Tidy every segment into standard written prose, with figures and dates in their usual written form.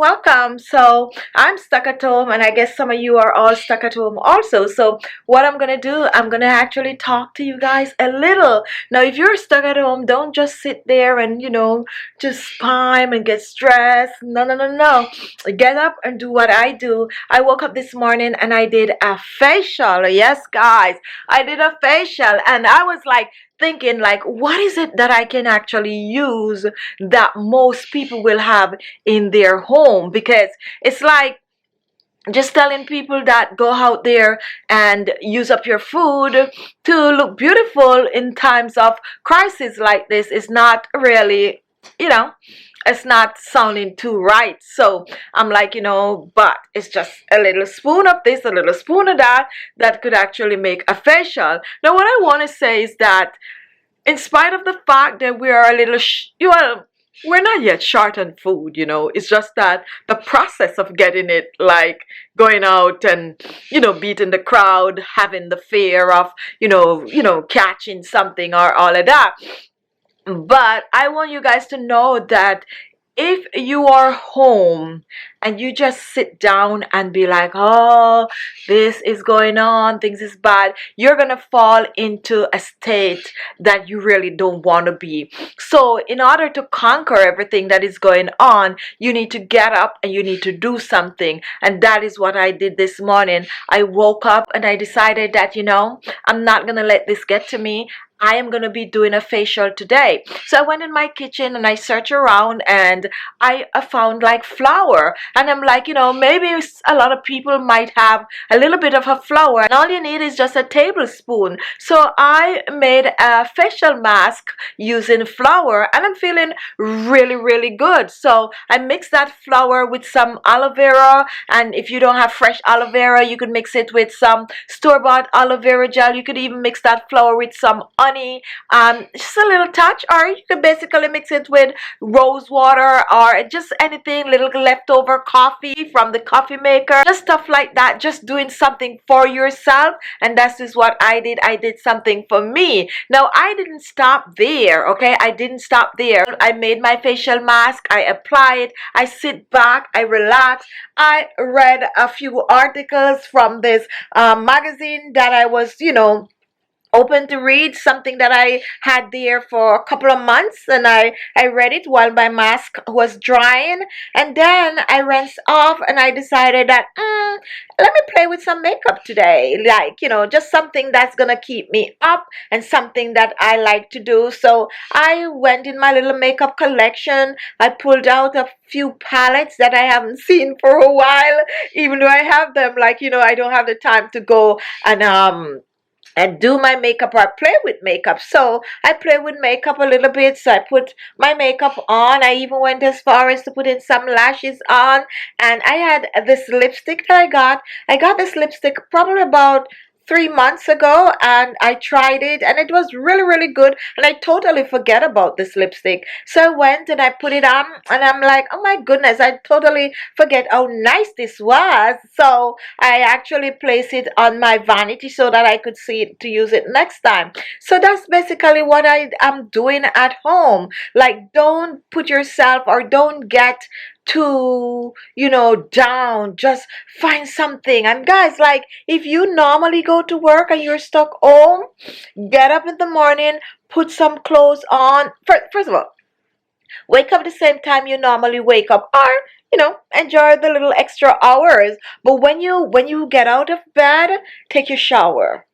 welcome. So I'm stuck at home, and I guess some of you are all stuck at home also. So what I'm gonna do, I'm gonna actually talk to you guys a little. Now, if you're stuck at home, don't just sit there and just pine and get stressed. No, no, no, no. Get up and do what I do. I woke up this morning and I did a facial. Yes, guys, I did a facial, and I was like thinking like, what is it that I can actually use that most people will have in their home? Because it's like just telling people that go out there and use up your food to look beautiful in times of crisis like this is not really, you know, it's not sounding too right. So I'm like, but it's just a little spoon of this, a little spoon of that, that could actually make a facial. Now, what I want to say is that in spite of the fact that we are a little, well, we're not yet short on food, It's just that the process of getting it, like going out and, beating the crowd, having the fear of, catching something or all of that. But I want you guys to know that if you are home and you just sit down and be like, oh, this is going on, things is bad, you're gonna fall into a state that you really don't want to be. So in order to conquer everything that is going on, you need to get up and you need to do something. And that is what I did this morning. I woke up and I decided that, I'm not gonna let this get to me. I am going to be doing a facial today. So I went in my kitchen and I searched around, and I found like flour. And I'm like, maybe a lot of people might have a little bit of a flour, and all you need is just a tablespoon. So I made a facial mask using flour, and I'm feeling really, really good. So I mixed that flour with some aloe vera, and if you don't have fresh aloe vera, you could mix it with some store-bought aloe vera gel. You could even mix that flour with some honey, just a little touch, or you could basically mix it with rose water or just anything, little leftover coffee from the coffee maker, just stuff like that. Just doing something for yourself, and that's just what I did. I did something for me. Now, I didn't stop there, okay? I didn't stop there. I made my facial mask, I apply it, I sit back, I relax. I read a few articles from this magazine that I was, open to read, something that I had there for a couple of months, and I read it while my mask was drying, and then I rinsed off, and I decided that let me play with some makeup today, like just something that's gonna keep me up and something that I like to do. So I went in my little makeup collection. I pulled out a few palettes that I haven't seen for a while, even though I have them, like I don't have the time to go and do my makeup or play with makeup. So I play with makeup a little bit. So I put my makeup on. I even went as far as to put in some lashes on. And I had this lipstick that I got. I got this lipstick probably about 3 months ago, and I tried it, and it was really, really good, and I totally forget about this lipstick. So I went and I put it on, and I'm like, oh my goodness, I totally forget how nice this was. So I actually placed it on my vanity so that I could see it to use it next time. So that's basically what I am doing at home. Like, don't put yourself, or don't get too down. Just find something. And guys, like, if you normally go to work and you're stuck home, get up in the morning, put some clothes on. First of all, wake up the same time you normally wake up, or enjoy the little extra hours. But when you get out of bed, take your shower.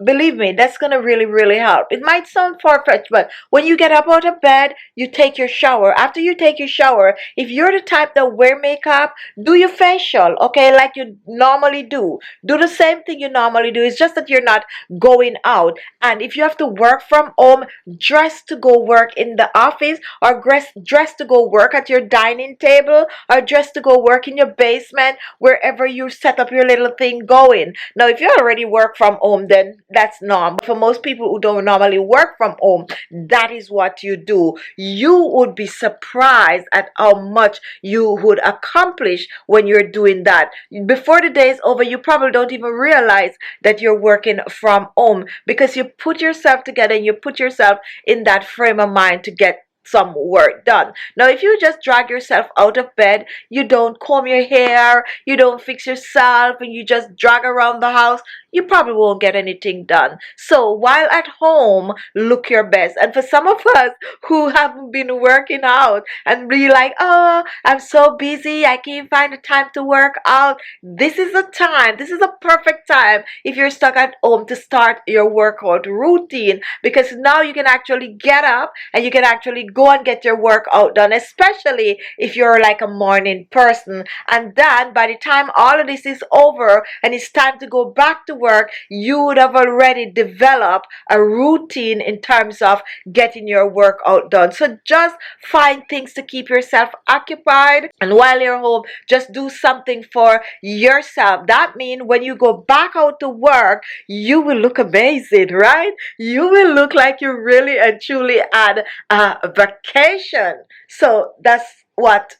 Believe me, that's gonna really, really help. It might sound far-fetched, but when you get up out of bed, you take your shower. After you take your shower, if you're the type that wear makeup, do your facial, okay, like you normally do. Do the same thing you normally do. It's just that you're not going out. And if you have to work from home, dress to go work in the office, or dress to go work at your dining table, or dress to go work in your basement, wherever you set up your little thing going. Now, if you already work from home, then that's normal. For most people who don't normally work from home, that is what you do. You would be surprised at how much you would accomplish when you're doing that. Before the day is over, you probably don't even realize that you're working from home, because you put yourself together and you put yourself in that frame of mind to get some work done. Now, if you just drag yourself out of bed, you don't comb your hair, you don't fix yourself, and you just drag around the house, you probably won't get anything done. So while at home, look your best. And for some of us who haven't been working out and be like, oh, I'm so busy, I can't find the time to work out, this is the time. This is a perfect time if you're stuck at home to start your workout routine, because now you can actually get up and you can actually go and get your workout done, especially if you're like a morning person. And then by the time all of this is over and it's time to go back to work, you would have already developed a routine in terms of getting your workout done. So just find things to keep yourself occupied, and while you're home, just do something for yourself. That means when you go back out to work, you will look amazing, right? You will look like you really and truly had a vacation. So that's what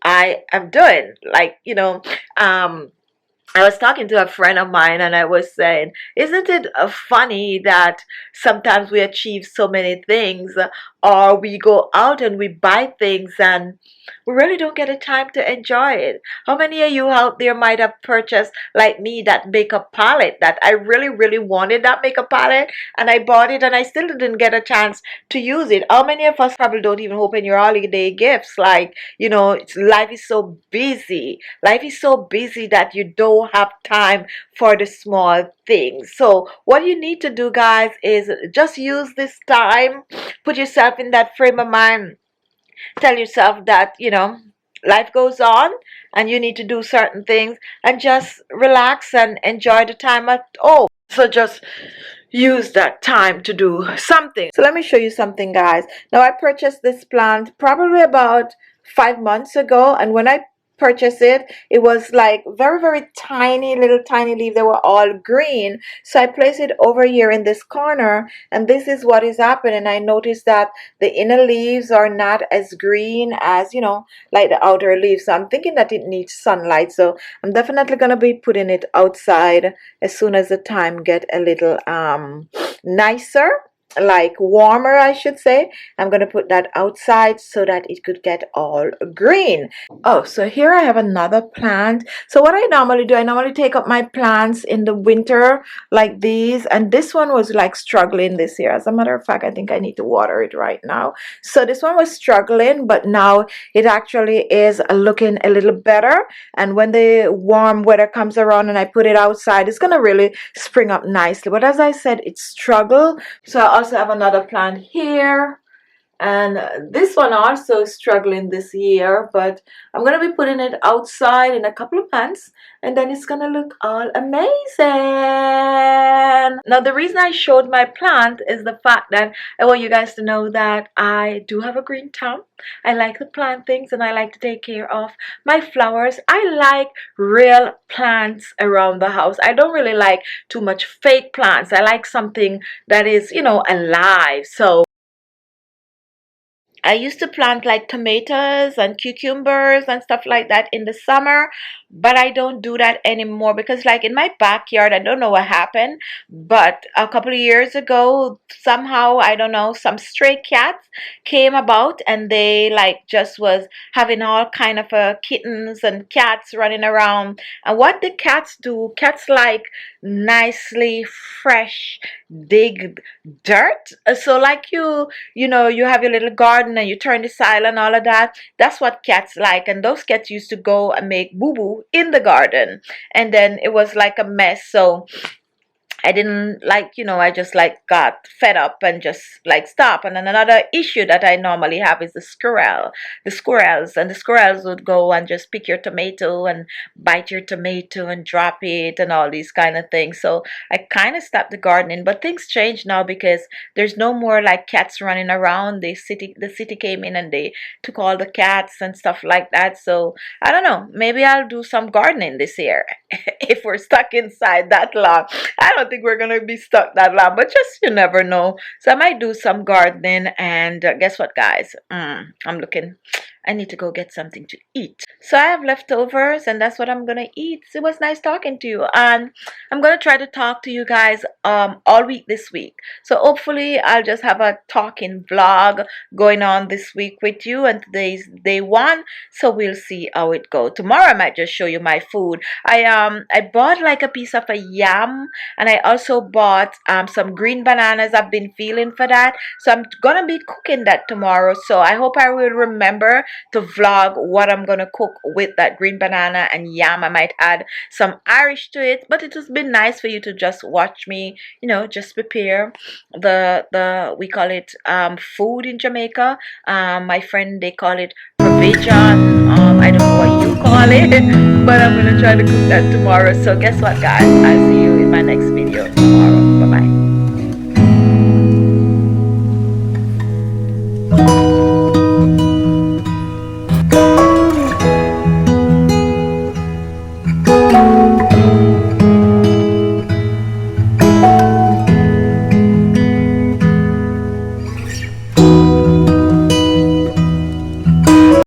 I am doing. Like, I was talking to a friend of mine and I was saying, isn't it funny that sometimes we achieve so many things, or we go out and we buy things and we really don't get a time to enjoy it? How many of you out there might have purchased, like me, that makeup palette that I really, really wanted, that makeup palette, and I bought it and I still didn't get a chance to use it? How many of us probably don't even open your holiday gifts? Like, life is so busy. Life is so busy that you don't have time for the small things. So what you need to do, guys, is just use this time, put yourself in that frame of mind, tell yourself that life goes on and you need to do certain things, and just relax and enjoy the time at home. So just use that time to do something. So let me show you something, guys. Now, I purchased this plant probably about 5 months ago, and when I purchased it, it was like very, very tiny, little tiny leaves. They were all green. So I placed it over here in this corner, and this is what is happening. I noticed that the inner leaves are not as green as, like the outer leaves. So I'm thinking that it needs sunlight. So I'm definitely going to be putting it outside as soon as the time get a little nicer, like warmer, I should say. I'm going to put that outside so that it could get all green. Oh, so here I have another plant. So what I normally do, I normally take up my plants in the winter like these, and this one was like struggling this year. As a matter of fact, I think I need to water it right now. So this one was struggling, but now it actually is looking a little better. And when the warm weather comes around and I put it outside, it's going to really spring up nicely. But as I said, it struggled. So I also have another plant here, and this one also is struggling this year, but I'm going to be putting it outside in a couple of months, and then it's going to look all amazing. Now, the reason I showed my plant is the fact that I want you guys to know that I do have a green thumb. I like to plant things, and I like to take care of my flowers. I like real plants around the house. I don't really like too much fake plants. I like something that is, alive. So I used to plant like tomatoes and cucumbers and stuff like that in the summer, but I don't do that anymore because, like, in my backyard, I don't know what happened, but a couple of years ago, somehow, I don't know, some stray cats came about and they like just was having all kind of kittens and cats running around. And what the cats do, cats like nicely fresh dig dirt. So like you have your little garden and you turn the soil and all of that. That's what cats like. And those cats used to go and make boo-boo in the garden. And then it was like a mess. So I didn't like, I just like got fed up and just like stop. And then another issue that I normally have is the squirrels. And the squirrels would go and just pick your tomato and bite your tomato and drop it and all these kind of things. So I kind of stopped the gardening. But things change now because there's no more like cats running around. The city came in and they took all the cats and stuff like that. So I don't know. Maybe I'll do some gardening this year if we're stuck inside that long. I don't don't think we're gonna be stuck that long, but just you never know. So I might do some gardening, and guess what, guys? I'm looking. I need to go get something to eat. So I have leftovers, and that's what I'm gonna eat. It was nice talking to you, and I'm gonna try to talk to you guys all week this week. So hopefully I'll just have a talking vlog going on this week with you, and today's day one, so we'll see how it goes. Tomorrow I might just show you my food. I bought like a piece of a yam, and I also bought some green bananas. I've been feeling for that, so I'm gonna be cooking that tomorrow. So I hope I will remember to vlog what I'm gonna cook with that green banana and yam. I might add some Irish to it, but it has been nice for you to just watch me, you know, just prepare the we call it food in Jamaica. My friend, they call it provision. I don't know what you call it, but I'm gonna try to cook that tomorrow. So guess what, guys? I'll see you in my next video tomorrow.